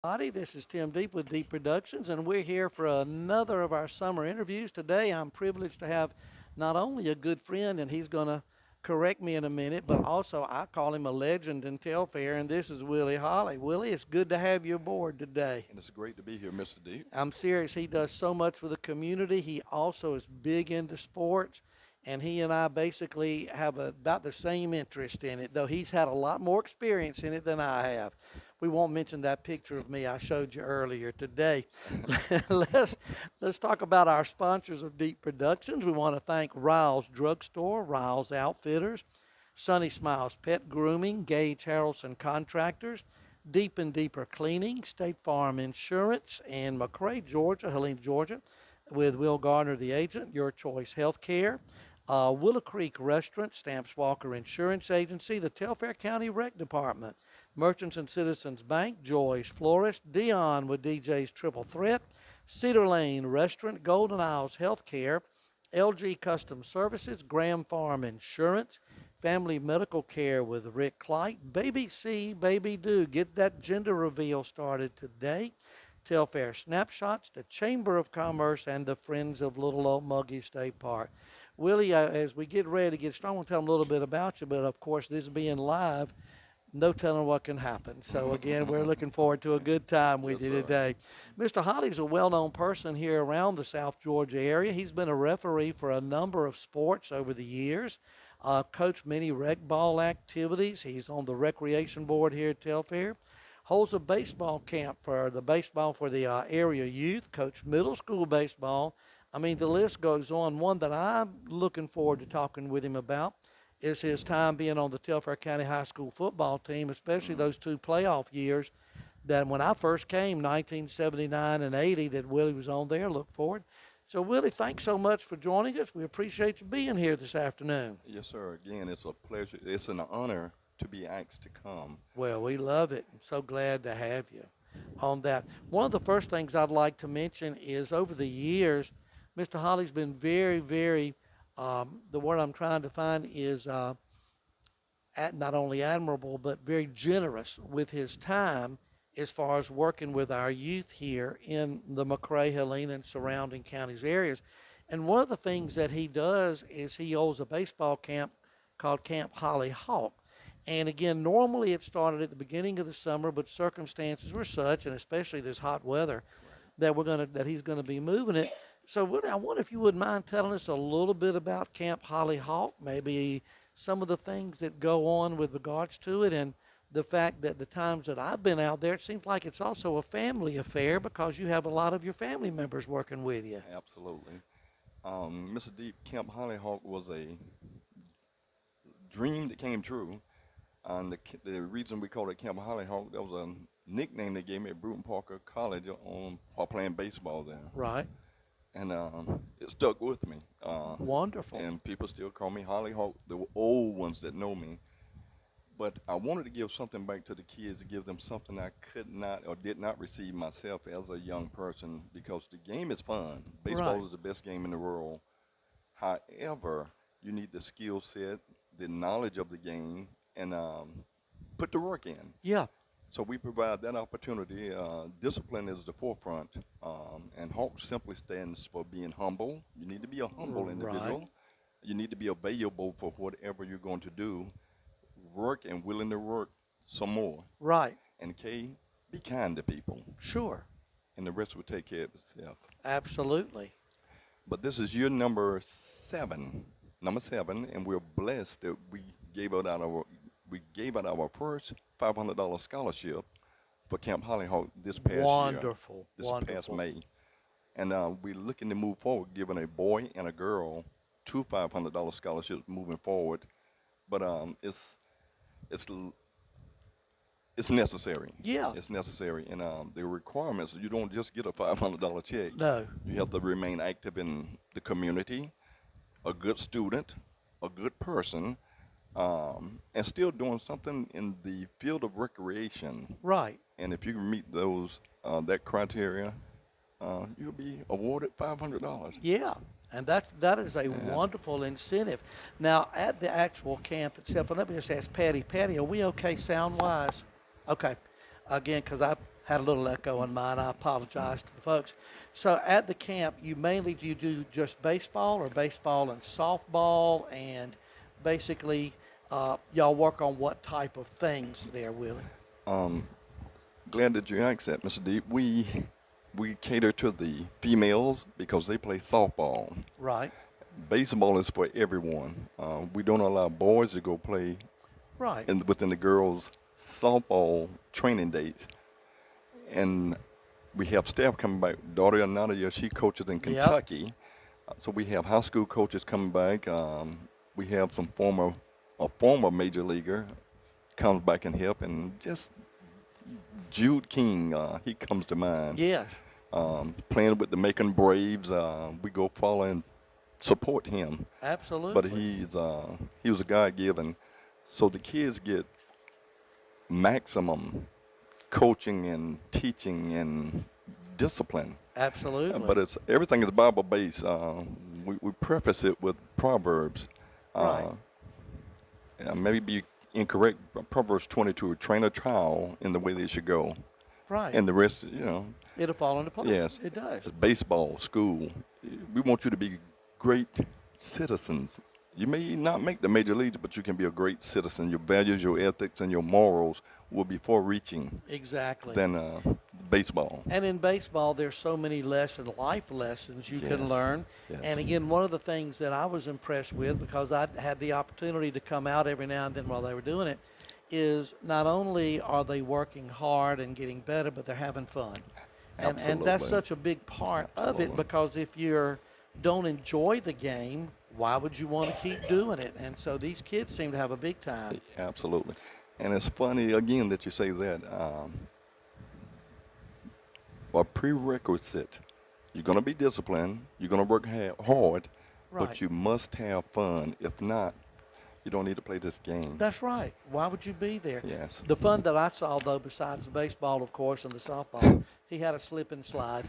Everybody. This is Tim Deep with Deep Productions, and we're here for another of our summer interviews. Today, I'm privileged to have not only a good friend, and he's going to correct me in a minute, but also I call him a legend in Telfair, and this is Willie Hollie. Willie, it's good to have you aboard today. And it's great to be here, Mr. D. I'm serious. He does so much for the community. He also is big into sports, and he and I basically have about the same interest in it, though he's had a lot more experience in it than I have. We won't mention that picture of me I showed you earlier today. let's let's talk about our sponsors of Deep Productions. We want to thank Riles Drugstore, Riles Outfitters, Sunny Smiles Pet Grooming, Gage Harrelson Contractors, Deep and Deeper Cleaning, State Farm Insurance, and McRae, Georgia, Helena, Georgia, with Will Garner, the agent, Your Choice Healthcare, Willow Creek Restaurant, Stamps Walker Insurance Agency, the Telfair County Rec Department, Merchants and Citizens Bank, Joy's Florist, Dion with DJ's Triple Threat, Cedar Lane Restaurant, Golden Isles Healthcare, LG Custom Services, Graham Farm Insurance, Family Medical Care with Rick Clyte, Baby C, Baby Do. Get that gender reveal started today. Telfair Snapshots, the Chamber of Commerce, and the Friends of Little Old Muggy State Park. Willie, as we get ready to get started, I want to tell them a little bit about you, but of course, this being live, no telling what can happen. So again, we're looking forward to a good time with Yes, you sir. today. Mr. Holley's a well-known person here around the South Georgia area. He's been a referee for a number of sports over the years, coached many rec ball activities. He's on the recreation board here at Telfair. Holds a baseball camp for the area youth, coached middle school baseball. I mean, the list goes on. One that I'm looking forward to talking with him about is his time being on the Telfair County High School football team, especially those two playoff years that when I first came, 1979 and 80, that Willie was on there. Look forward. So, Willie, thanks so much for joining us. We appreciate you being here this afternoon. Yes, sir. Again, it's a pleasure. It's an honor to be asked to come. Well, we love it. I'm so glad to have you on that. One of the first things I'd like to mention is over the years, Mr. Holly's been very, the word I'm trying to find is not only admirable, but very generous with his time as far as working with our youth here in the McRae, Helena, and surrounding counties areas. And one of the things that he does is he holds a baseball camp called Camp Holly Hawk. And again, normally it started at the beginning of the summer, but circumstances were such, and especially this hot weather, that he's gonna be moving it. So, Woody, I wonder if you wouldn't mind telling us a little bit about Camp Holly Hawk, maybe some of the things that go on with regards to it, and the fact that the times that I've been out there, it seems like it's also a family affair because you have a lot of your family members working with you. Absolutely. Mr. Deep, Camp Hollyhock was a dream that came true. And the reason we called it Camp Hollyhock, that was a nickname they gave me at Bruton Parker College while playing baseball there. Right. And it stuck with me. Wonderful. And people still call me Hollyhock, the old ones that know me. But I wanted to give something back to the kids, to give them something I could not or did not receive myself as a young person, because the game is fun. Baseball Right. is the best game in the world. However, you need the skill set, the knowledge of the game, and put the work in. Yeah. So we provide that opportunity. Discipline is the forefront, and Hawk simply stands for being humble. You need to be a humble individual. Right. You need to be available for whatever you're going to do, work and willing to work some more. Right. And K, be kind to people, Sure. and the rest will take care of itself. Absolutely. But this is year number seven, and we're blessed that we gave out our first $500 scholarship for Camp Hollyhock this past year, Wonderful. this past Wonderful. May. And we're looking to move forward, giving a boy and a girl two $500 scholarships moving forward. But it's necessary. Yeah. It's necessary. And the requirements, you don't just get a $500 check. No. You have to remain active in the community, a good student, a good person, and still doing something in the field of recreation. Right. And if you can meet that criteria, you'll be awarded $500. Yeah. And that is a wonderful incentive. Now, at the actual camp itself, and let me just ask Patty, are we okay sound-wise? Okay. Again, because I had a little echo on mine. I apologize to the folks. So at the camp, do you do just baseball or baseball and softball, and basically y'all work on what type of things there, Willie? Glad that you asked that, Mr. Deep. We cater to the females because they play softball. Right, Baseball is for everyone. We don't allow boys to go play right. within the girls' softball training dates. And we have staff coming back. Daughter Nadia, she coaches in Yep. Kentucky. So we have high school coaches coming back. We have a former major leaguer comes back and help, and just Jude King, he comes to mind. Yeah, Playing with the Macon Braves, we go follow and support him. absolutely. But he was a God-given, so the kids get maximum coaching and teaching and discipline. Absolutely. But everything is Bible based. We preface it with Proverbs. Right. Maybe be incorrect, but Proverbs 22: train a child in the way they should go, Right. and the rest, It'll fall into place. yes, It does. baseball, school. We want you to be great citizens. You may not make the major leagues, but you can be a great citizen. Your values, your ethics, and your morals will be far reaching Exactly. than baseball. And in baseball, there's so many life lessons you can Yes. learn. Yes. And again, one of the things that I was impressed with, because I had the opportunity to come out every now and then while they were doing it, is not only are they working hard and getting better, but they're having fun. And that's Absolutely. such a big part of it, Absolutely. because if you don't enjoy the game, why would you want to keep doing it? And so these kids seem to have a big time. Absolutely. And it's funny, again, that you say that. A prerequisite, you're going to be disciplined, you're going to work hard, Right. but you must have fun. If not, you don't need to play this game. That's right. Why would you be there? Yes. The fun that I saw, though, besides the baseball, of course, and the softball, he had a slip and slide.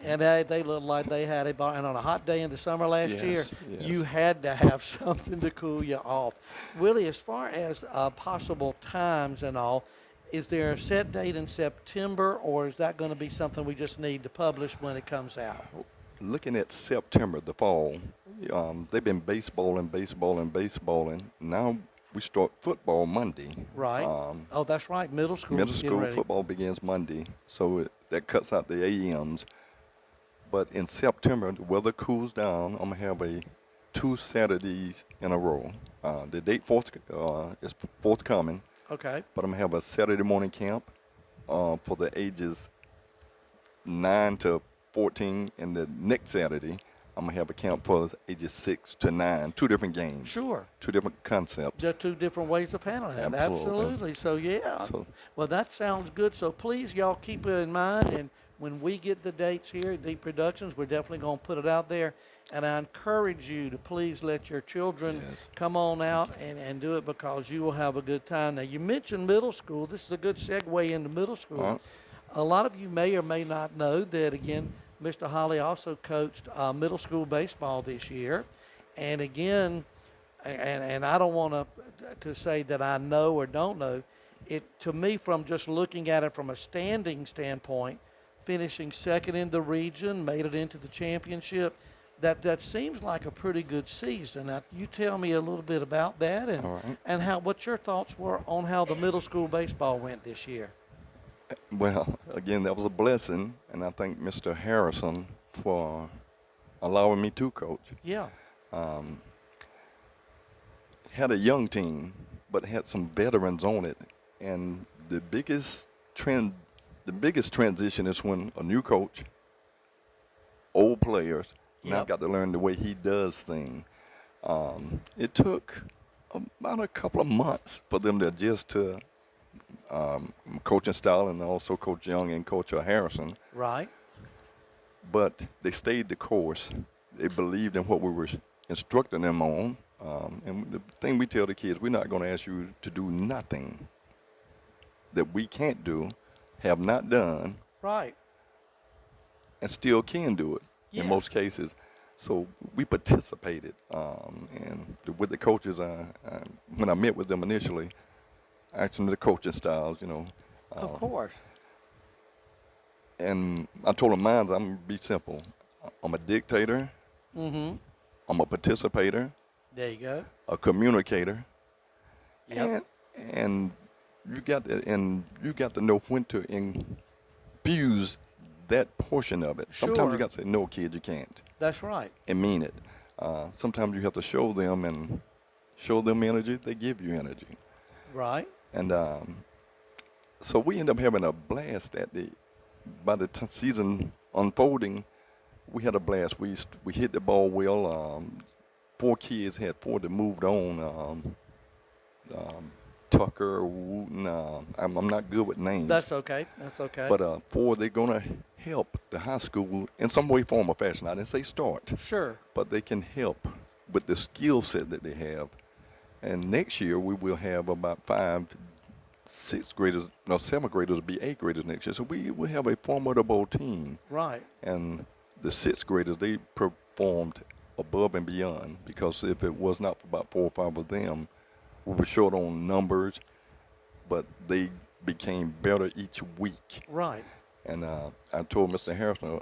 And they looked like they had a ball. And on a hot day in the summer last Yes, year, yes. you had to have something to cool you off. Willie, as far as possible times and all, is there a set date in September, or is that going to be something we just need to publish when it comes out? Looking at September, the fall, they've been baseballing. Now we start football Monday. Right. Oh, that's right. Middle school. Middle getting school ready. football begins Monday, so that cuts out the AMs. But in September, the weather cools down. I'm gonna have 2 Saturdays in a row. The date is forthcoming, Okay. but I'm gonna have a Saturday morning camp for the ages 9 to 14, and the next Saturday I'm gonna have a camp for ages 6 to 9. 2 different games. Sure. 2 different concepts. Just 2 different ways of handling it. Absolutely. So, yeah. So- Well, that sounds good. So, please, y'all keep it in mind. And when we get the dates here at Deep Productions, we're definitely going to put it out there. And I encourage you to please let your children Yes. come on out and do it, because you will have a good time. Now, you mentioned middle school. This is a good segue into middle school. All right. A lot of you may or may not know that, again, Mr. Hollie also coached middle school baseball this year. And again, and I don't want to say that I know or don't know. To me, from just looking at it from a standing standpoint, finishing second in the region, made it into the championship, that seems like a pretty good season. Now, you tell me a little bit about that, and All right. and what your thoughts were on how the middle school baseball went this year. Well, again, that was a blessing, and I thank Mr. Harrison for allowing me to coach. Yeah. Had a young team, but had some veterans on it, and the biggest transition is when a new coach, old players, now Yep. got to learn the way he does things. It took about a couple of months for them to adjust to coaching style, and also Coach Young and Coach Harrison. Right. But they stayed the course. They believed in what we were instructing them on. And the thing we tell the kids, we're not going to ask you to do nothing that we can't do, have not done, Right. and still can do it Yeah. in most cases. So we participated. And with the coaches, when I met with them initially, I asked them the coaching styles, Of course. And I told them mine, I'm going to be simple. I'm a dictator. Mm-hmm. I'm a participator, There you go. a communicator, Yep. and you got to know when to infuse that portion of it. Sometimes you Sure. got to say, no, kid, you can't, That's right. and mean it. Sometimes you have to show them and show them energy. They give you energy. Right. And so we end up having a blast by the season unfolding, we had a blast. We hit the ball well. 4 kids had 4 that moved on. Tucker, Wooten. I'm not good with names. That's okay. That's okay. But 4, they're going to help the high school in some way, form, or fashion. I didn't say start, Sure. but they can help with the skill set that they have. And next year, we will have about 5 6th graders, no, 7th graders will be 8th graders next year. So we will have a formidable team. Right. And the 6th graders, they performed above and beyond, because if it was not for about 4 or 5 of them, we were short on numbers, but they became better each week. Right. And I told Mr. Harrison,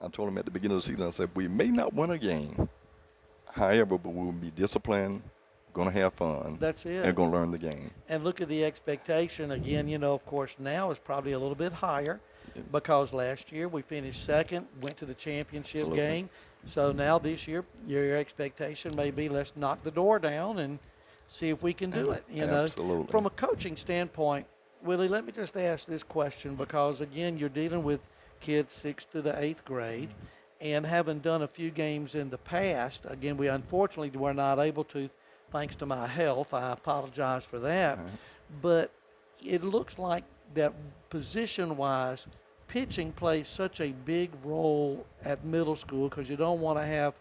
I told him at the beginning of the season, I said, we may not win a game, however, but we will be disciplined, going to have fun. That's it. And going to learn the game. And look at the expectation again. Of course, now is probably a little bit higher because last year we finished second, went to the championship Absolutely. game. So now this year, your expectation may be let's knock the door down and see if we can do it. Absolutely. From a coaching standpoint, Willie, let me just ask this question because again, you're dealing with kids 6th to the 8th grade, and having done a few games in the past, again, we unfortunately were not able to. Thanks to my health, I apologize for that. Right. But it looks like that position-wise, pitching plays such a big role at middle school because you don't want to have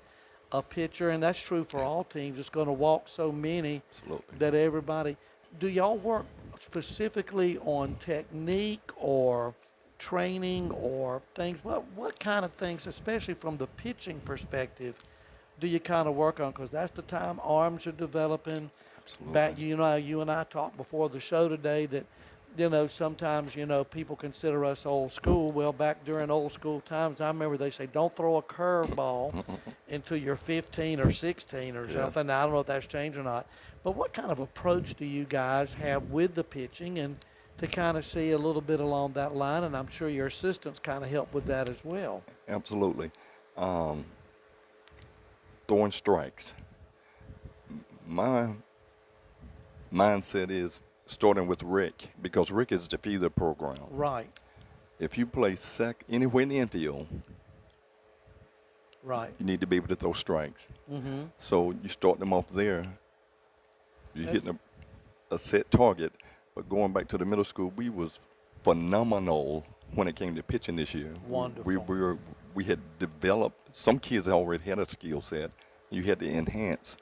a pitcher, and that's true for all teams, it's going to walk so many Absolutely. that everybody. Do y'all work specifically on technique or training or things? What kind of things, especially from the pitching perspective, do you kind of work on? Because that's the time arms are developing. Absolutely. Back, you and I talked before the show today that, sometimes, people consider us old school. Well, back during old school times, I remember they say, don't throw a curveball until you're 15 or 16 or Yes. something. Now, I don't know if that's changed or not. But what kind of approach do you guys have with the pitching and to kind of see a little bit along that line? And I'm sure your assistants kind of help with that as well. Absolutely. Throwing strikes. My mindset is starting with Rick, because Rick is the feeder program. Right, If you play anywhere in the infield, right. you need to be able to throw strikes. Mm-hmm. So you start them off there. You're hitting a set target. But going back to the middle school, we was phenomenal when it came to pitching this year. Wonderful. We had developed, some kids already had a skill set. You had to enhance.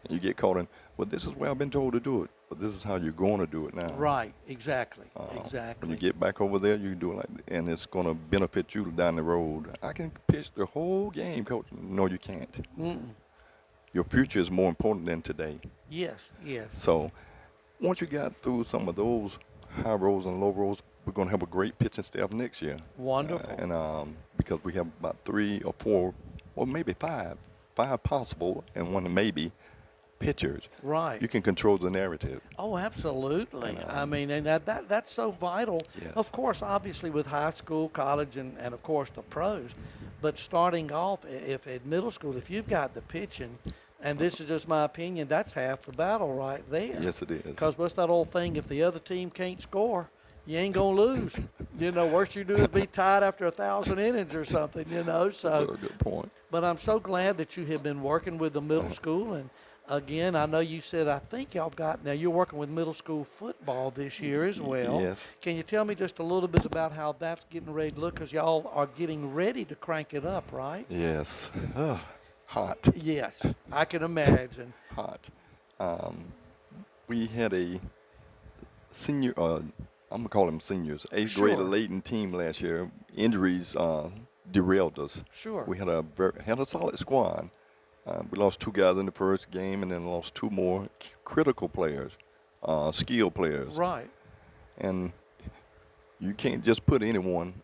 You get caught in, well, this is where I've been told to do it, but this is how you're going to do it now. Right, exactly, exactly. When you get back over there, you can do it and it's going to benefit you down the road. I can pitch the whole game, coach. No, you can't. Mm-mm. Your future is more important than today. Yes, yes. So once you got through some of those high rows and low rows, we're going to have a great pitching staff next year. Wonderful. And because we have about 3 or 4, or maybe 5 possible, and one maybe pitchers. Right. You can control the narrative. Oh, absolutely. I mean, and that's so vital. Yes. Of course, obviously with high school, college, and of course the pros. But starting off, if at middle school, if you've got the pitching, and this is just my opinion, that's half the battle right there. Yes, it is. Because what's that old thing? If the other team can't score, you ain't gonna lose. Worst you do is be tied after 1,000 innings or something. So. Good point. But I'm so glad that you have been working with the middle school. And again, I know you said, I think y'all now you're working with middle school football this year as well. Yes. Can you tell me just a little bit about how that's getting ready to look? Because y'all are getting ready to crank it up, right? Yes. Hot. Yes, I can imagine. Hot. We had a senior, I'm going to call them seniors, 8th grade Sure. laden team last year. Injuries derailed us. Sure. We had a solid squad. We lost 2 guys in the first game and then lost 2 more critical players, skill players. Right. And You can't just put anyone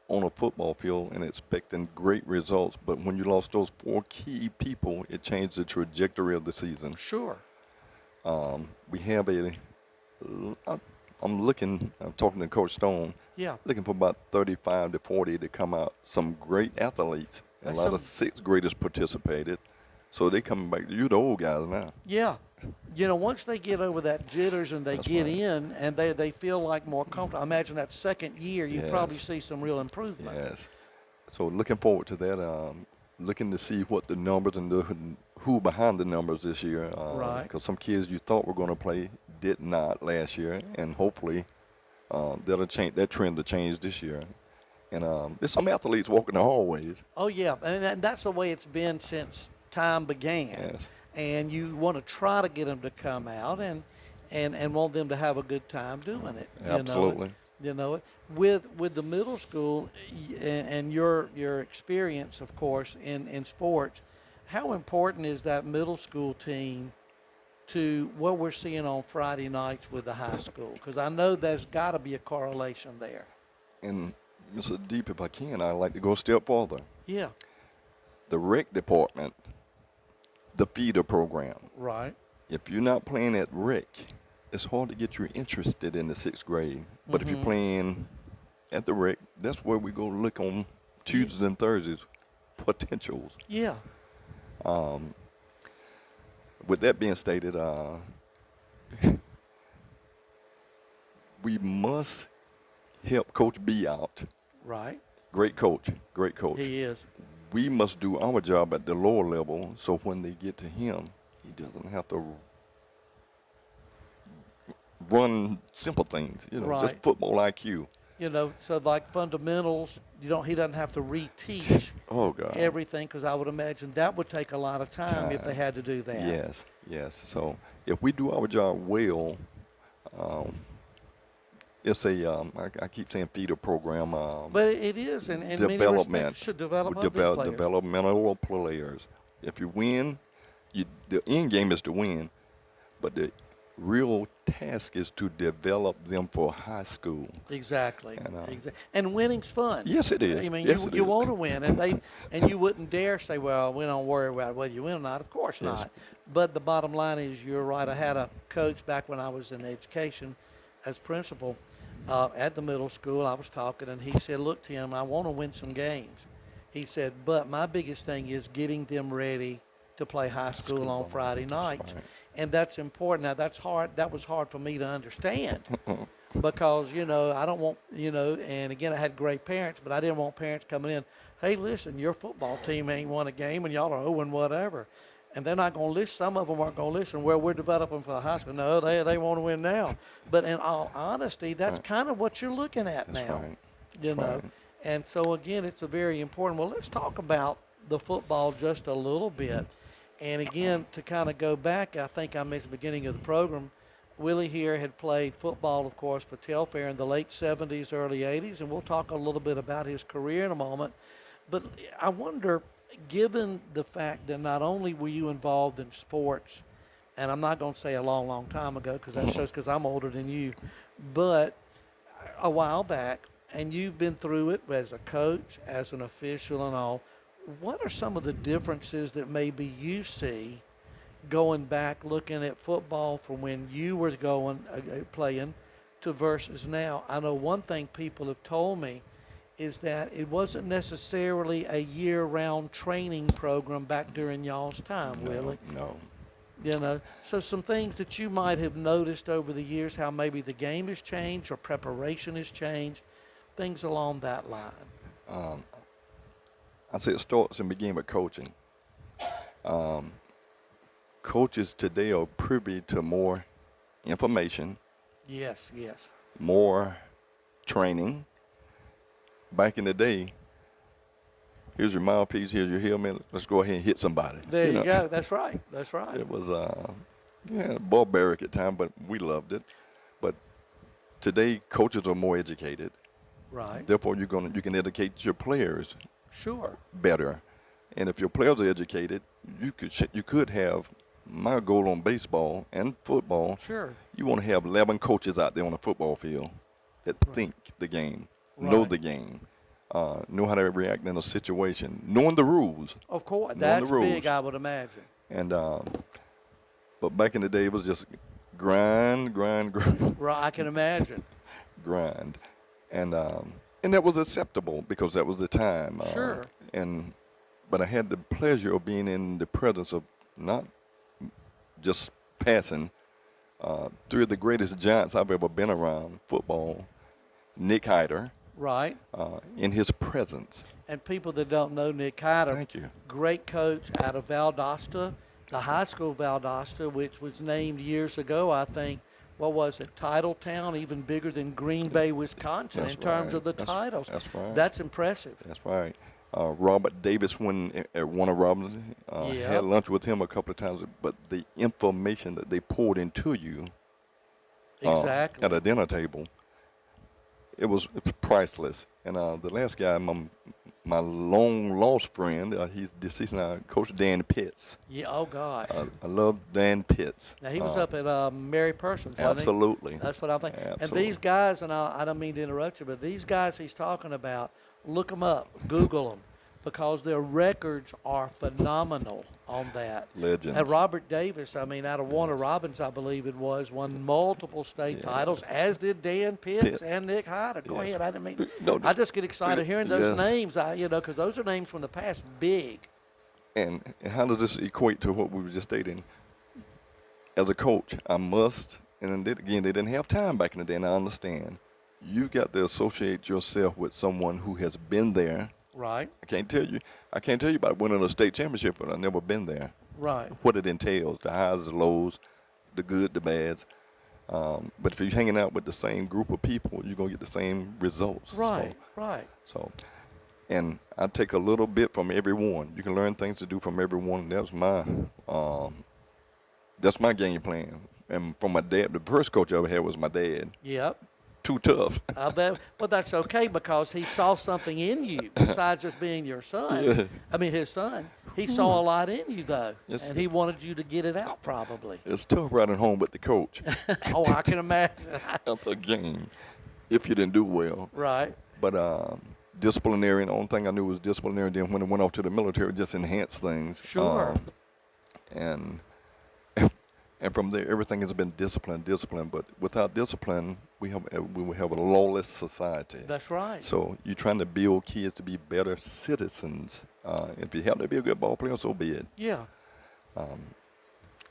on a football field and expecting great results. But when you lost those 4 key people, it changed the trajectory of the season. Sure. We have I'm talking to Coach Stone, Yeah. looking for about 35 to 40 to come out. Some great athletes. A lot of 6th graders participated. So they coming back. You the old guys now. Yeah. Once they get over that jitters and they That's get right. in and they feel like more comfortable, I imagine that second year you Yes. probably see some real improvement. Yes. So looking forward to that. Looking to see what the numbers and who behind the numbers this year. Right. Because some kids you thought were going to play did not last year, and hopefully that'll change. That trend will change this year. And there's some athletes walking the hallways. Oh, yeah. And that's the way it's been since time began. Yes. And you want to try to get them to come out and want them to have a good time doing it. Absolutely. With the middle school and your experience, of course, in sports, how important is that middle school team to what we're seeing on Friday nights with the high school? Because I know there's got to be a correlation there. And Mr. Deep, if I can, I'd like to go a step further. Yeah. The rec department, the feeder program. Right. If you're not playing at rec, it's hard to get you interested in the 6th grade. But if you're playing at the rec, that's where we go look on Tuesdays and Thursdays, potentials. Yeah. With that being stated, we must help Coach B out. Right. Great coach, great coach. He is. We must do our job at the lower level so when they get to him, he doesn't have to run simple things, just Right. football IQ. So like fundamentals, he doesn't have to reteach Oh, God. everything, because I would imagine that would take a lot of time if they had to do that. Yes. So if we do our job well, it's I keep saying feeder program. But it is, and in many development. respects should develop other players. Developmental players. If you win, the end game is to win, but the real task is to develop them for high school. Exactly. And, And winning's fun. Yes, it is. I mean, Yes, it you is. want to win, and you wouldn't dare say, well, we don't worry about whether you win or not. Of course Yes. not. But the bottom line is, you're right. I had a coach back when I was in education as principal at the middle school. I was talking, and he said, look, Tim, I want to win some games. He said, but my biggest thing is getting them ready to play high school on Friday nights. Right. And that's important. Now, that's hard. That was hard for me to understand because, I don't want, and again, I had great parents, but I didn't want parents coming in, hey, listen, your football team ain't won a game and y'all are 0 whatever. And they're not going to listen. Some of them aren't going to listen. Well, we're developing for the high school. No, they want to win now. But in all honesty, that's kind of what you're looking at That's now, right. you know. right. And so, again, it's a very important. Well, let's talk about the football just a little bit. And, again, to kind of go back, I think I mentioned at the beginning of the program, Willie here had played football, of course, for Telfair in the late 70s, early 80s, and we'll talk a little bit about his career in a moment. But I wonder, given the fact that not only were you involved in sports, and I'm not going to say a long, long time ago because that shows because I'm older than you, but a while back, and you've been through it as a coach, as an official and all, what are some of the differences that maybe you see going back looking at football from when you were playing to versus now? I know one thing people have told me is that it wasn't necessarily a year-round training program back during y'all's time, Willie. No. So some things that you might have noticed over the years, how maybe the game has changed or preparation has changed, things along that line. I say it starts and begins with coaching. Coaches today are privy to more information, Yes. more training. Back in the day, here's your mouthpiece, here's your helmet, let's go ahead and hit somebody. There you go. That's right. It was barbaric at times, but we loved it. But today, coaches are more educated. Right. Therefore, you can educate your players Sure. better. And if your players are educated, you could have my goal on baseball and football. Sure. You want to have 11 coaches out there on the football field. that think the game, know Right. the game, know how to react in a situation, knowing the rules, Of course, knowing the that's big, rules. I would imagine. And but back in the day, it was just grind, grind, grind, Right, I can imagine. grind, and that was acceptable because that was the time. Sure. And but I had the pleasure of being in the presence of not just passing three of the greatest giants I've ever been around football. Nick Hyder, Right. in his presence. And people that don't know Nick Hyder, Thank you. great coach out of Valdosta, the high school Valdosta, which was named years ago, I think, what was it, Titletown, even bigger than Green Bay, Wisconsin, That's in terms right. of the titles. That's right. That's impressive. That's right. Robert Davis, when at Warner Robinson, Yeah. had lunch with him a couple of times. But the information that they poured into you Exactly. at a dinner table, it was priceless. And the last guy, my long lost friend, he's deceased now, Coach Dan Pitts. Yeah. Oh gosh. I love Dan Pitts. Now he was up at Mary Persons, wasn't he? Absolutely. That's what I'm thinking. Absolutely. And these guys, and I don't mean to interrupt you, but these guys he's talking about, look them up, Google them, because their records are phenomenal on that. Legends. And Robert Davis, I mean, out of Warner Robins, I believe it was, won multiple state titles, as did Dan Pitts and Nick Hyder. Go Yes. ahead. I didn't mean. No, I just get excited hearing those yes. names. Because those are names from the past, big. And how does this equate to what we were just stating? As a coach, I must, and they didn't have time back in the day, and I understand. You got to associate yourself with someone who has been there. Right. I can't tell you about winning a state championship, but I've never been there. Right. What it entails, the highs, the lows, the good, the bads. But if you're hanging out with the same group of people, you're going to get the same results. Right. Right. So, and I take a little bit from everyone. You can learn things to do from everyone. That's my game plan. And from my dad, the first coach I ever had was my dad. Yep. Too tough. I bet. Well, that's okay because he saw something in you besides just being your son. Yeah. I mean, his son. He saw a lot in you, though, Yes. and he wanted you to get it out, probably. It's tough riding home with the coach Oh, I can imagine. after a game if you didn't do well. Right. But disciplinary, the only thing I knew was disciplinary. Then when I went off to the military, just enhanced things. Sure. And from there, everything has been discipline. But without discipline, we will have a lawless society. That's right. So you're trying to build kids to be better citizens. If you happen to be a good ball player, so be it. Yeah. I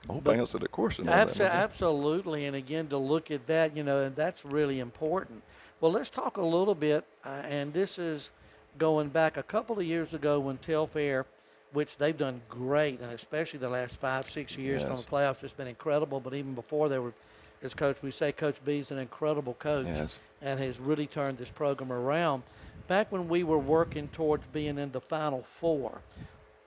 hope I answered the question. on that. Absolutely. And again, to look at that, and that's really important. Well, let's talk a little bit, and this is going back a couple of years ago when Telfair, which they've done great, and especially the last 5-6 years from the Yes. playoffs, it's been incredible. But even before they were, as Coach, we say Coach B is an incredible coach Yes. and has really turned this program around. Back when we were working towards being in the Final Four,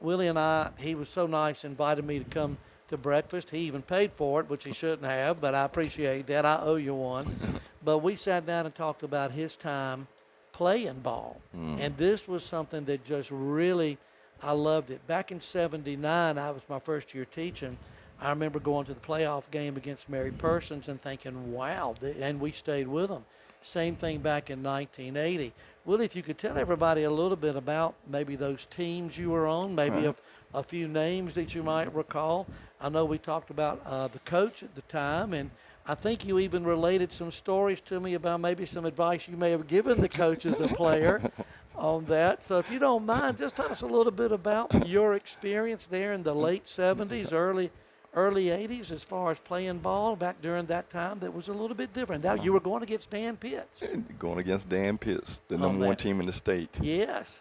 Willie and I, he was so nice, invited me to come to breakfast. He even paid for it, which he shouldn't have, but I appreciate that. I owe you one. But we sat down and talked about his time playing ball. And this was something that just really, I loved it. Back in '79, I was my first year teaching. I remember going to the playoff game against Mary Persons and thinking, wow, and we stayed with them. Same thing back in 1980. Willie, if you could tell everybody a little bit about maybe those teams you were on, maybe a few names that you might recall. I know we talked about the coach at the time, and I think you even related some stories to me about maybe some advice you may have given the coach as a player on that. So if you don't mind, just tell us a little bit about your experience there in the late 70s, early 80s as far as playing ball back during that time that was a little bit different. Now you were going against Dan Pitts. Going against Dan Pitts, the On number one that. team in the state. Yes.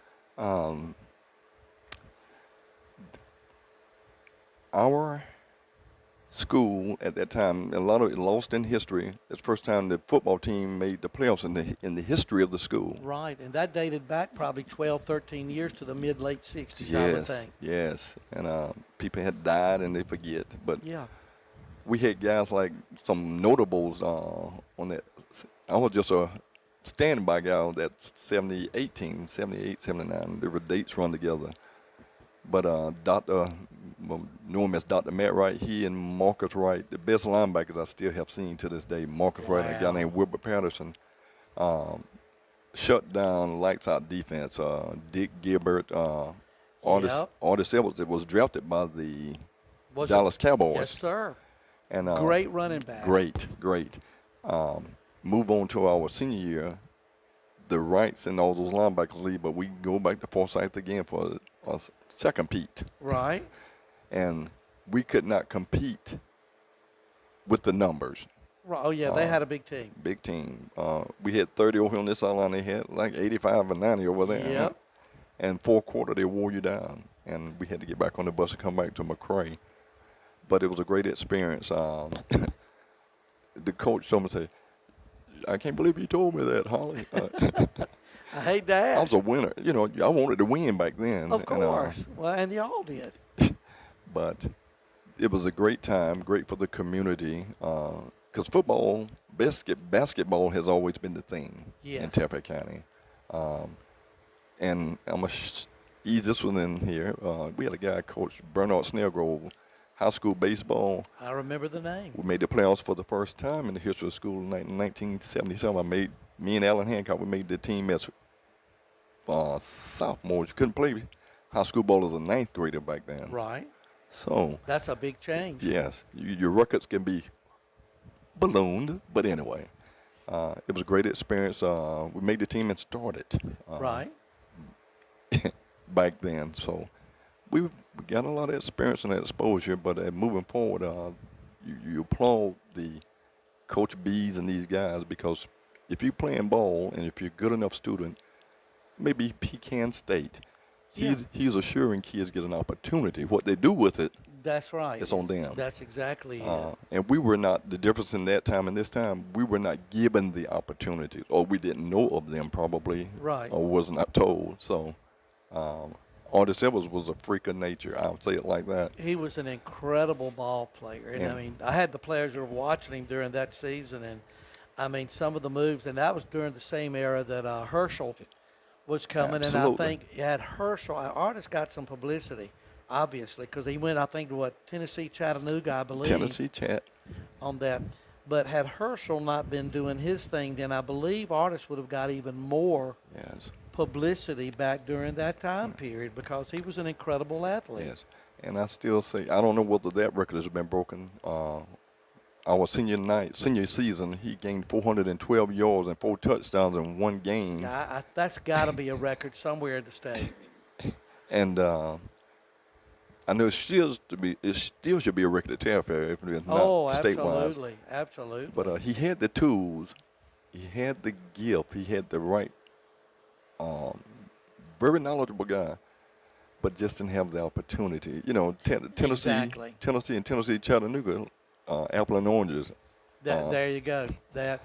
Our school at that time, a lot of it lost in history. It's the first time the football team made the playoffs in the history of the school. Right, and that dated back probably 12, 13 years to the mid-late 60s, I would think. Yes, and people had died and they forget. But Yeah, we had guys like some notables on that. I was just a standby guy on that 78 team, 78, 79. There were dates run together. But knew him as Dr. Matt Wright, he and Marcus Wright, the best linebackers I still have seen to this day. Marcus Wright and a guy Wow. named Wilbur Patterson. Shut down, lights out defense. Dick Gilbert, Yep. Artis Edwards, that was drafted by the Was it? Dallas Yes, Cowboys. sir. And Great running back. great. Move on to our senior year. The Wrights and all those linebackers leave, but we go back to Forsyth again for a second peat. Right. And we could not compete with the numbers. Oh, yeah, they had a big team. Big team. We had 30 over here on this sideline. They had like 85 and 90 over there. Yep. And fourth quarter, they wore you down. And we had to get back on the bus and come back to McRae. But it was a great experience. The coach told me, say, I can't believe you told me that, Hollie. I hate that. I was a winner. You know, I wanted to win back then. Of course. Well, and y'all did. But it was a great time, great for the community. Because football, basketball has always been the thing in Tallahassee County. And I'm going to ease this one in here. We had a guy, Coach Bernard Snellgrove, high school baseball. I remember the name. We made the playoffs for the first time in the history of school in 1977. Me and Alan Hancock, we made the team as sophomores. You couldn't play high school ball as a ninth grader back then. Right. So that's a big change. Yes. Your records can be ballooned, but anyway. It was a great experience. We made the team and started. Right. Back then. So we got a lot of experience and exposure, but moving forward, you applaud the Coach B's and these guys, because if you're playing ball and if you're a good enough student, maybe Pecan State, he's assuring kids get an opportunity. What they do with it, that's right. It's on them. That's exactly it. And we were not, the difference in that time and this time, we were not given the opportunity, or we didn't know of them probably, right, or was not told. So Artis Evans was a freak of nature. I would say it like that. He was an incredible ball player. And, I mean, I had the pleasure of watching him during that season. And, I mean, some of the moves, and that was during the same era that Herschel was coming. Absolutely. And I think at Herschel, Artis got some publicity, obviously, because he went, I think, to Tennessee, Chattanooga, I believe. Tennessee, Chat. On that. But had Herschel not been doing his thing, then I believe Artis would have got even more publicity back during that time period, because he was an incredible athlete. Yes, and I still say, I don't know whether that record has been broken. Our senior season, he gained 412 yards and 4 touchdowns in one game. That's got to be a record somewhere in the state. And I know it still should be a record at Tallahassee if it's not statewide. Absolutely. But he had the tools, he had the gift, he had the right. Very knowledgeable guy, but just didn't have the opportunity. You know, Tennessee and Tennessee, Chattanooga, apple and oranges. There you go.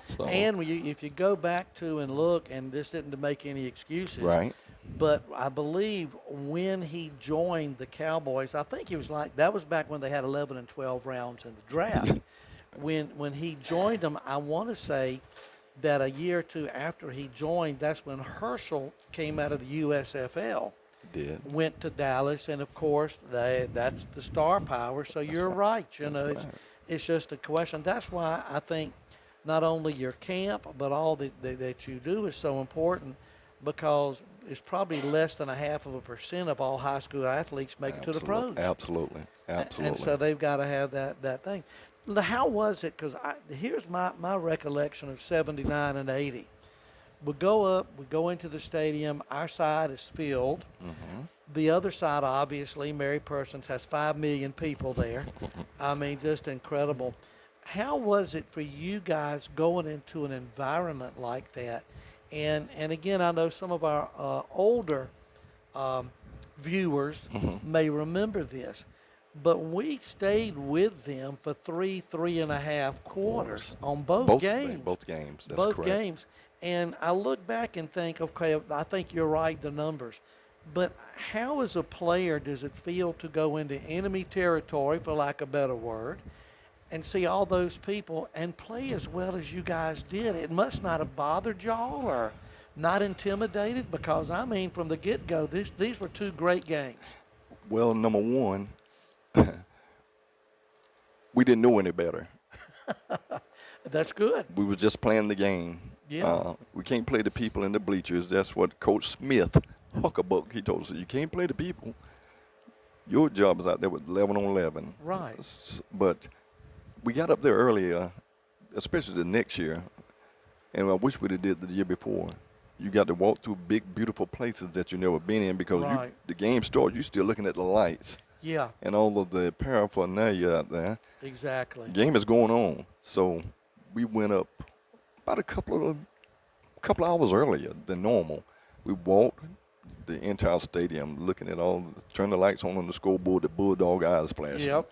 So. And if you go back to and look, and this didn't make any excuses, right? But I believe when he joined the Cowboys, I think he was that was back when they had 11 and 12 rounds in the draft. when he joined them, I want to say that a year or two after he joined, that's when Herschel came out of the USFL. Did. Went to Dallas, and of course that's the star power. So you're right. You know, it's just a question. That's why I think not only your camp, but all that you do is so important, because it's probably less than 0.5% of all high school athletes make it to the pros. Absolutely. And so they've got to have that thing. How was it? Because here's my recollection of 79 and 80. We go up, we go into the stadium, our side is filled. Mm-hmm. The other side, obviously, Mary Persons, has 5 million people there. I mean, just incredible. How was it for you guys going into an environment like that? And again, I know some of our older viewers may remember this, but we stayed with them for 3.5 quarters on both games. Both games, that's both correct. Games. And I look back and think, okay, I think you're right, the numbers. But how, as a player, does it feel to go into enemy territory, for lack of a better word, and see all those people and play as well as you guys did? It must not have bothered y'all or not intimidated, because, I mean, from the get-go, these were 2 great games. Well, number one, we didn't know any better. That's good. We were just playing the game. Yeah. We can't play the people in the bleachers. That's what Coach Smith, Huckabuck, he told us. You can't play the people. Your job is out there with 11 on 11. Right. But we got up there earlier, especially the next year, and I wish we'd have did the year before. You got to walk through big, beautiful places that you never been in because Right. the game starts, you're still looking at the lights Yeah. and all of the paraphernalia out there. Exactly. Game is going on. So we went up about a couple of hours earlier than normal. We walked the entire stadium looking at turn the lights on the scoreboard, the bulldog eyes flashing. Yep.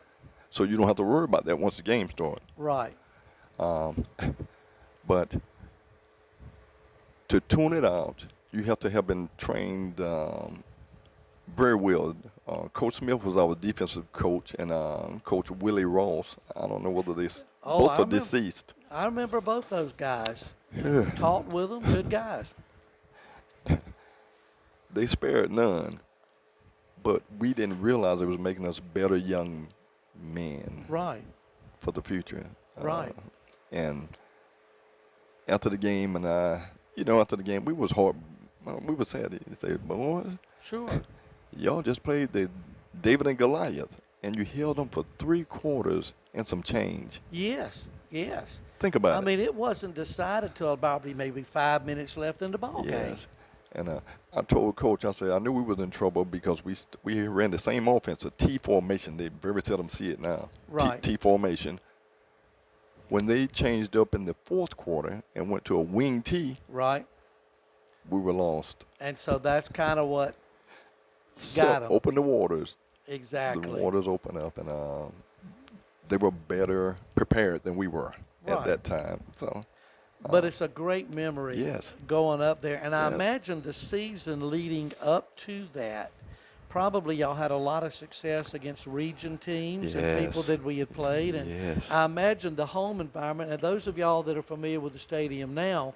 So you don't have to worry about that once the game starts. Right. But to tune it out, you have to have been trained very well. Coach Smith was our defensive coach, and Coach Willie Ross. I don't know whether both are deceased. I remember both those guys. Taught with them, good guys. They spared none, but we didn't realize it was making us better young men. Right. For the future. Right. And after the game, after the game, we was hard. We were sad. He said, "Boys, Sure. y'all just played the David and Goliath, and you held them for 3 quarters and some change." Yes. Yes. Think about it. I mean, it wasn't decided till about maybe 5 minutes left in the ball game. Yes. And I told Coach, I said, I knew we was in trouble because we ran the same offense, a T formation. They very seldom see it now. Right. T formation. When they changed up in the 4th quarter and went to a wing T, Right. we were lost. And so that's kind of what got them. Open the waters. Exactly. The waters opened up, and they were better prepared than we were Right. at that time. So. But it's a great memory Yes. going up there. And I Yes. imagine the season leading up to that, probably y'all had a lot of success against region teams and people Yes. that we had played. And Yes. I imagine the home environment, and those of y'all that are familiar with the stadium now,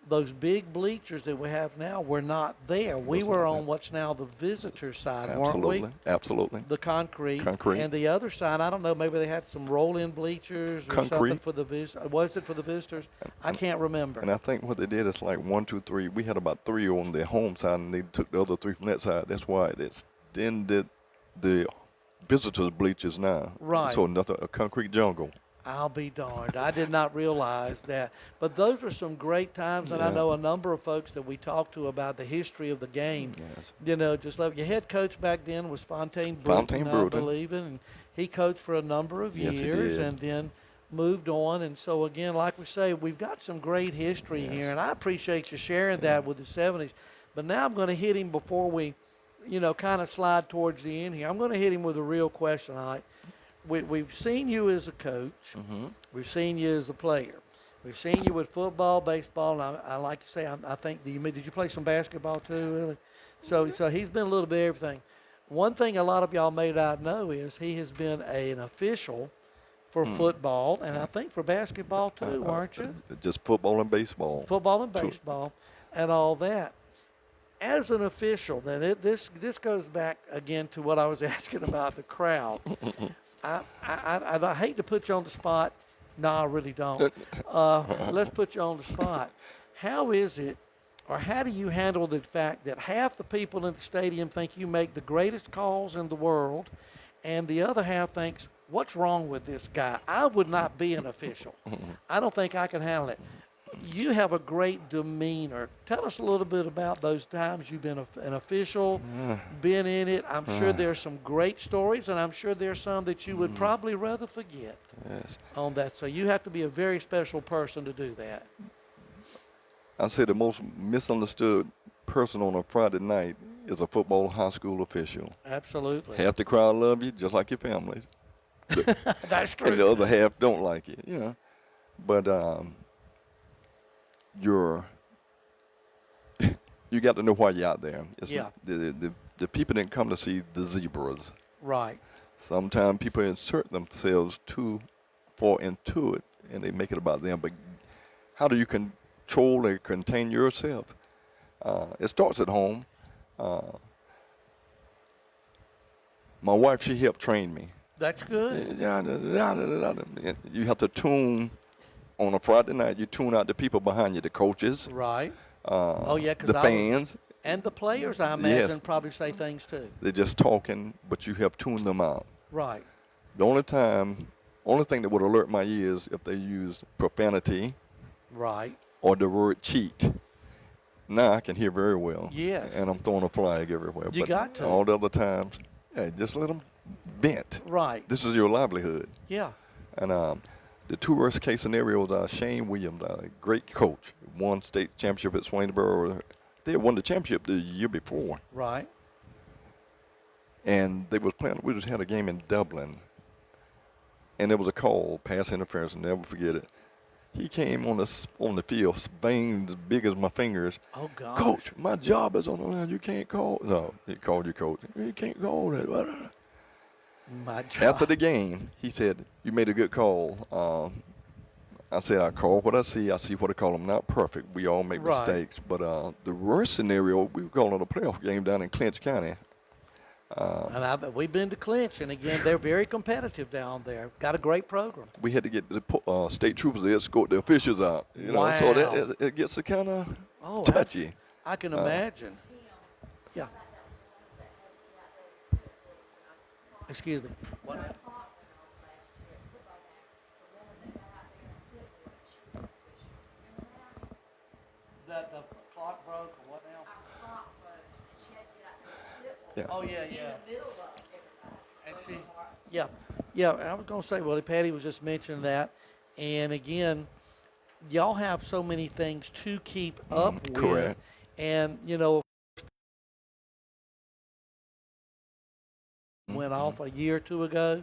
those big bleachers that we have now were not there. We were on what's now the visitor side, weren't we? Absolutely. The concrete. Concrete. And the other side, I don't know, maybe they had some roll-in bleachers or something Concrete. for the visitors. Was it for the visitors? I can't remember. And I think what they did is like 1, 2, 3. We had about 3 on the home side, and they took the other 3 from that side. That's why it extended the visitors' bleachers now. Right. So a concrete jungle. I'll be darned. I did not realize that. But those were some great times, and I Yeah. know a number of folks that we talked to about the history of the game. Yes. Just love your head coach back then was Fontaine Bruton, I Bruton. believe, and he coached for a number of Yes, he years did. and then moved on. And so, again, like we say, we've got some great history Yes. here, and I appreciate you sharing that with the 70s. But now I'm going to hit him before we, kind of slide towards the end here. I'm going to hit him with a real question. We've seen you as a coach. Mm-hmm. We've seen you as a player. We've seen you with football, baseball, and I like to say, I think, did you play some basketball too, really? So he's been a little bit of everything. One thing a lot of y'all may not know is he has been an official for football, and I think for basketball too, weren't you? Just football and baseball. Football and baseball and all that. As an official, then this goes back again to what I was asking about the crowd. I hate to put you on the spot. No, I really don't. Let's put you on the spot. How is it, or how do you handle the fact that half the people in the stadium think you make the greatest calls in the world, and the other half thinks, what's wrong with this guy? I would not be an official. I don't think I can handle it. You have a great demeanor. Tell us a little bit about those times you've been an official, been in it. I'm sure there's some great stories, and I'm sure there's some that you would probably rather forget on that. So you have to be a very special person to do that. I'd say the most misunderstood person on a Friday night is a football high school official. Absolutely. Half the crowd love you, just like your families. That's true. And the other half don't like you, But you got to know why you're out there. The people didn't come to see the zebras. Right. Sometimes people insert themselves too far into it, and they make it about them. But how do you control and contain yourself? It starts at home. My wife, she helped train me. That's good. You have to tune on a Friday night, you tune out the people behind you, the coaches, Right. Oh, yeah, because the fans. and the players, I imagine, Yes. probably say things too. They're just talking, but you have tuned them out. Right. The only thing that would alert my ears if they used profanity Right. or the word cheat. Now I can hear very well. Yes. And I'm throwing a flag everywhere. You but got to. all the other times, hey, just let them vent. Right. This is your livelihood. Yeah. And the two worst case scenarios are Shane Williams, a great coach, won state championship at Swainsboro. They had won the championship the year before. Right. And they was playing. We just had a game in Dublin, and there was a call, pass interference. I'll never forget it. He came on the field, veins big as my fingers. Oh God. Coach, my job is on the line. You can't call. No, he called you, coach. You can't call that. My job. After the game, he said, "You made a good call." I said, "I call what I see. I see what I call. I'm not perfect. We all make Right. mistakes. But the worst scenario, we were calling a playoff game down in Clinch County. And we've been to Clinch, and again, they're very competitive down there. Got a great program. We had to get the state troopers to escort the officials out. You know, so Wow. that it gets kind of Oh, touchy. I can imagine. Yeah. Excuse me. What happened? The clock broke or what now? Yeah. Oh, yeah, yeah. And she, yeah, yeah, I was going to say, well, Patty was just mentioning that. And again, y'all have so many things to keep up with. Correct. And, you know, went off a year or two ago.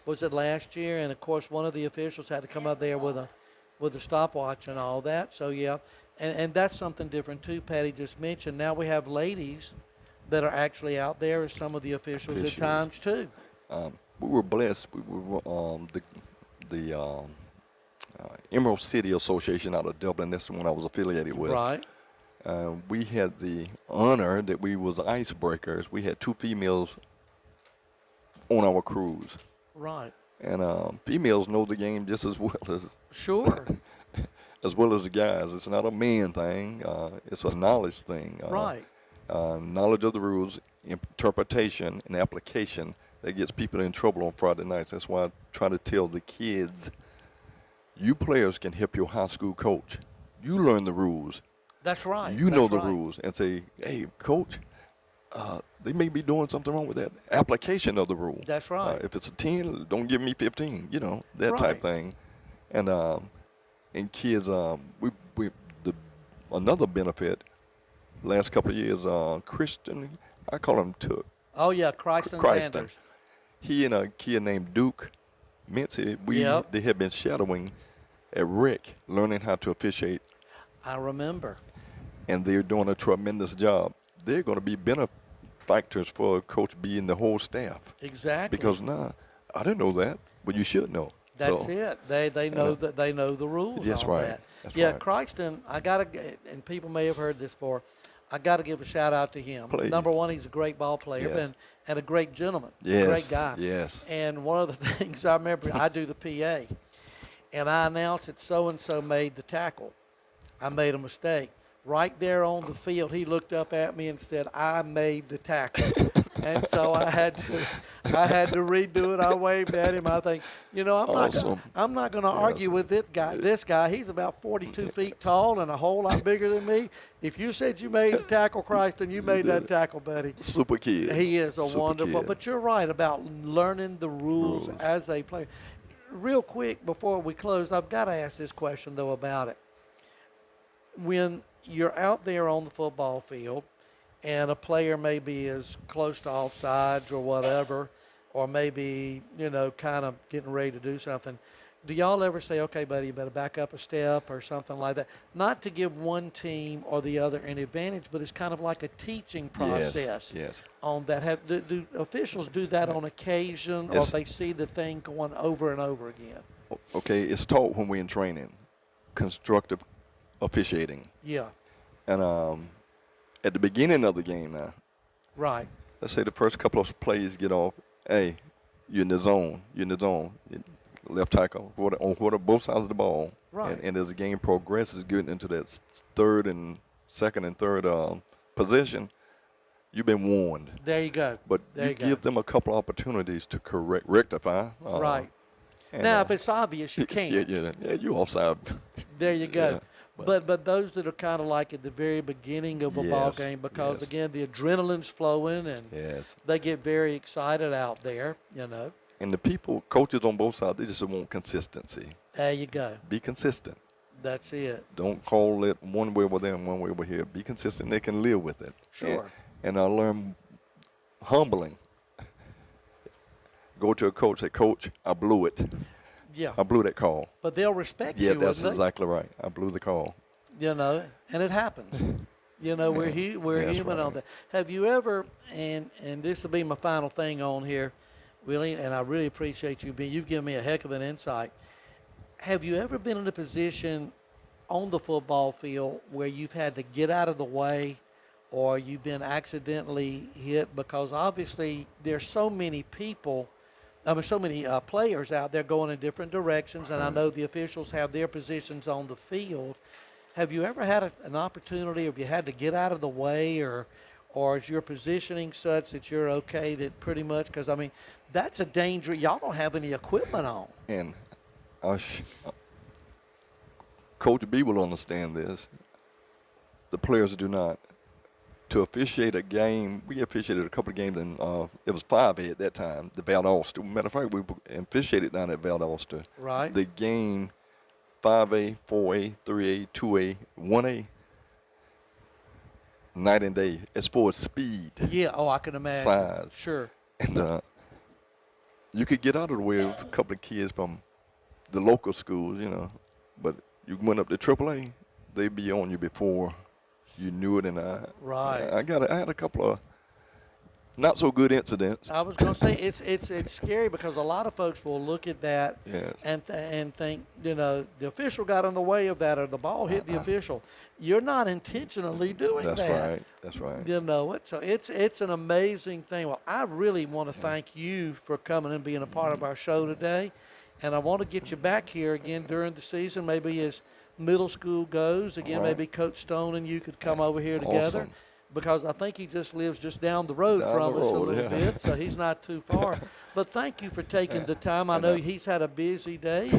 Was it last year? And of course, one of the officials had to come up there with a stopwatch and all that. So yeah, and that's something different too. Patty just mentioned. Now we have ladies that are actually out there as some of the officials at times too. We were blessed. We were the Emerald City Association out of Dublin. That's the one I was affiliated with. Right. We had the honor that we was icebreakers. We had two females on our cruise. Right. And females know the game just as well as Sure. as well as the guys. It's not a man thing. It's a knowledge thing. Right. Knowledge of the rules, interpretation, and application that gets people in trouble on Friday nights. That's why I try to tell the kids, you players can help your high school coach. You learn the rules. That's right. You know That's the right. rules and say, hey, coach, they may be doing something wrong with that application of the rule. That's right. If it's a 10, don't give me 15, you know, that Right. type thing. And kids, another benefit, last couple of years, Christian, I call him Took. Oh yeah, Christen Christen. Sanders. He and a kid named Duke Mincy, Yep. they have been shadowing at Rick, learning how to officiate, I remember. and they're doing a tremendous job. They're going to be benefactors for Coach B and the whole staff. Exactly. Because I didn't know that, but you should know. That's So, it. They know that they know the rules. That's on right. That. That's yeah, right. Christen, I gotta, and people may have heard this before. I got to give a shout out to him. Please. Number one, he's a great ball player Yes. and a great gentleman, Yes, great guy. yes. And one of the things I remember, I do the PA, and I announced that so and so made the tackle. I made a mistake. Right there on the field, he looked up at me and said, "I made the tackle." And so I had to redo it. I waved at him. I think, Awesome. I'm not going to argue with this guy. He's about 42 feet tall and a whole lot bigger than me. If you said you made the tackle, Christen, you made that tackle, buddy. Super kid. He is a Super wonderful. kid. But you're right about learning the rules as they play. Real quick before we close, I've got to ask this question though about it. When you're out there on the football field, and a player maybe is close to offsides or whatever, or maybe, kind of getting ready to do something, do y'all ever say, okay, buddy, you better back up a step or something like that? Not to give one team or the other an advantage, but it's kind of like a teaching process Yes. on that. Do officials do that on occasion, or Yes. if they see the thing going over and over again? Okay, it's taught when we're in training, constructive officiating. Yeah, And at the beginning of the game now, right. let's say the first couple of plays get off, hey, you're in the zone. left tackle, on both sides of the ball. Right. And as the game progresses, getting into that second and third position, you've been warned. There you go. But There you go. give them a couple opportunities to rectify. Right. And, Now, if it's obvious, you can't. Yeah, you offside. There you go. Yeah, but those that are kind of like at the very beginning of a ball Yes, game, because yes. again the adrenaline's flowing and Yes. they get very excited out there. You know. And the coaches on both sides, they just want consistency. There you go. Be consistent. That's it. Don't call it one way over there and one way over here. Be consistent. They can live with it. Sure. And I learned humbling. Go to a coach, say, Coach, I blew it. Yeah. I blew that call. But they'll respect Yeah, you. that's wouldn't they? exactly right. I blew the call. You know, and it happens. You know, we're That's human on right. that. Have you ever, and this will be my final thing on here, Willie, and I really appreciate you've given me a heck of an insight. Have you ever been in a position on the football field where you've had to get out of the way, or you've been accidentally hit? Because obviously there's so many people, so many players out there going in different directions, and I know the officials have their positions on the field. Have you ever had an opportunity, or have you had to get out of the way, or is your positioning such that you're okay that pretty much, because, I mean, that's a danger. Y'all don't have any equipment on. And Coach B will understand this. The players do not. To officiate a game, we officiated a couple of games, and it was 5A at that time, the Valdosta. Matter of fact, we officiated down at Valdosta. Right. The game, 5A, 4A, 3A, 2A, 1A, night and day as far as speed, Yeah, I can imagine. size. Sure. And you could get out of the way of a couple of kids from the local schools, but you went up to AAA, they'd be on you before you knew it. And Right. I had a couple of not so good incidents. I was going to say it's scary because a lot of folks will look at that Yes. and think, the official got in the way of that, or the ball hit the official. You're not intentionally doing That's that. right. That's right. You know it. So it's an amazing thing. Well, I really want to thank you for coming and being a part of our show today. And I want to get you back here again during the season, maybe as middle school goes. Again, All right. maybe Coach Stone and you could come over here together. Awesome. Because I think he just lives just down the road Down from the us a road, little yeah. bit, so he's not too far. But thank you for taking the time. I know he's had a busy day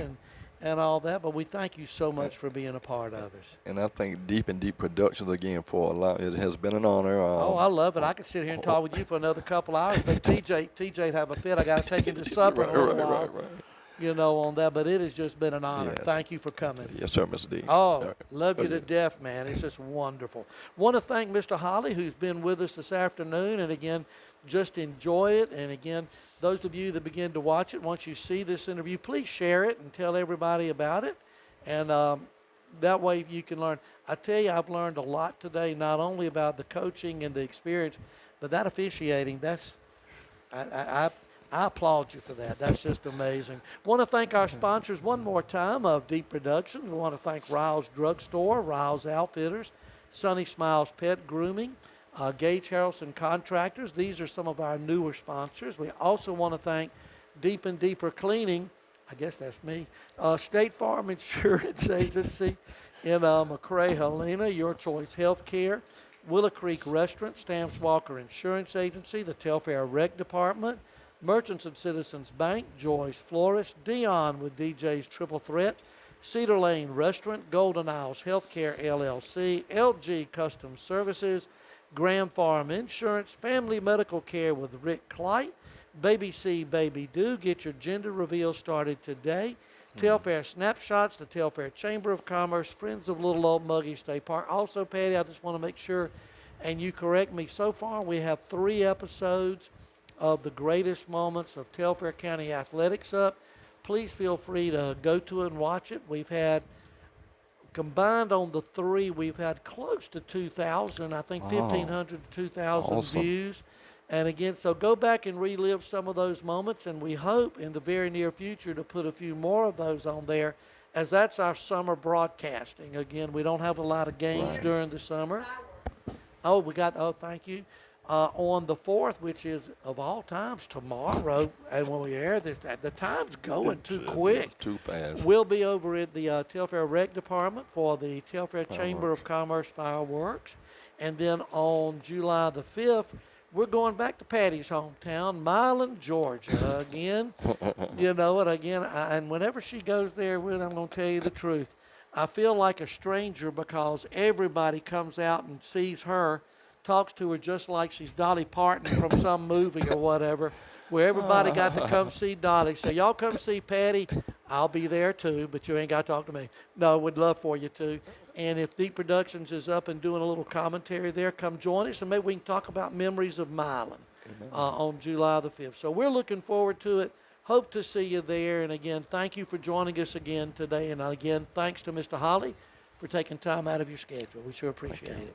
and all that, but we thank you so much for being a part of us. And I think Deep Productions again for a lot. It has been an honor. I love it. I could sit here and talk with you for another couple hours, but TJ'd have a fit. I got to take him to supper in a little while. Right. On that. But it has just been an honor. Yes. Thank you for coming. Yes, sir, Mr. D. Oh, love you to death, man. It's just wonderful. Want to thank Mr. Hollie, who's been with us this afternoon, and again, just enjoy it. And again, those of you that begin to watch it, once you see this interview, please share it and tell everybody about it. And that way you can learn. I tell you, I've learned a lot today, not only about the coaching and the experience, but that officiating, I applaud you for that. That's just amazing. Want to thank our sponsors one more time of Deep Productions. We want to thank Riles Drugstore, Riles Outfitters, Sunny Smiles Pet Grooming, Gage Harrelson Contractors. These are some of our newer sponsors. We also want to thank Deep and Deeper Cleaning. I guess that's me. State Farm Insurance Agency in McRae, Helena, Your Choice Healthcare, Willow Creek Restaurant, Stamps Walker Insurance Agency, the Telfair Rec Department, Merchants and Citizens Bank, Joyce Florist, Dion with DJ's Triple Threat, Cedar Lane Restaurant, Golden Isles Healthcare LLC, LG Custom Services, Graham Farm Insurance, Family Medical Care with Rick Clyte, Baby C, Baby Do. Get your gender reveal started today. Telfair Snapshots, the Telfair Chamber of Commerce, Friends of Little Old Muggy State Park. Also, Patty, I just want to make sure, and you correct me, so far we have 3 episodes of the greatest moments of Telfair County athletics up. Please feel free to go to it and watch it. We've had, combined on the 3, we've had close to 2,000, I think 1,500 to 2,000 Awesome. views. And again, so go back and relive some of those moments, and we hope in the very near future to put a few more of those on there, as that's our summer broadcasting. Again, we don't have a lot of games during the summer. Oh, thank you. on the 4th, which is of all times tomorrow. And when we air this, the time's going too quick. It's too fast. We'll be over at the Telfair Rec Department for the Telfair Chamber of Commerce fireworks. And then on July the 5th, we're going back to Patty's hometown, Milan, Georgia. Again, you know, and again, and whenever she goes there, Will, I'm going to tell you the truth. I feel like a stranger because everybody comes out and sees her, talks to her just like she's Dolly Parton from some movie or whatever, where everybody got to come see Dolly. So y'all come see Patty. I'll be there too, but you ain't got to talk to me. No, we'd love for you to. And if Deep Productions is up and doing a little commentary there, come join us, and maybe we can talk about memories of Milan on July the 5th. So we're looking forward to it. Hope to see you there. And again, thank you for joining us again today. And again, thanks to Mr. Hollie for taking time out of your schedule. We sure appreciate it.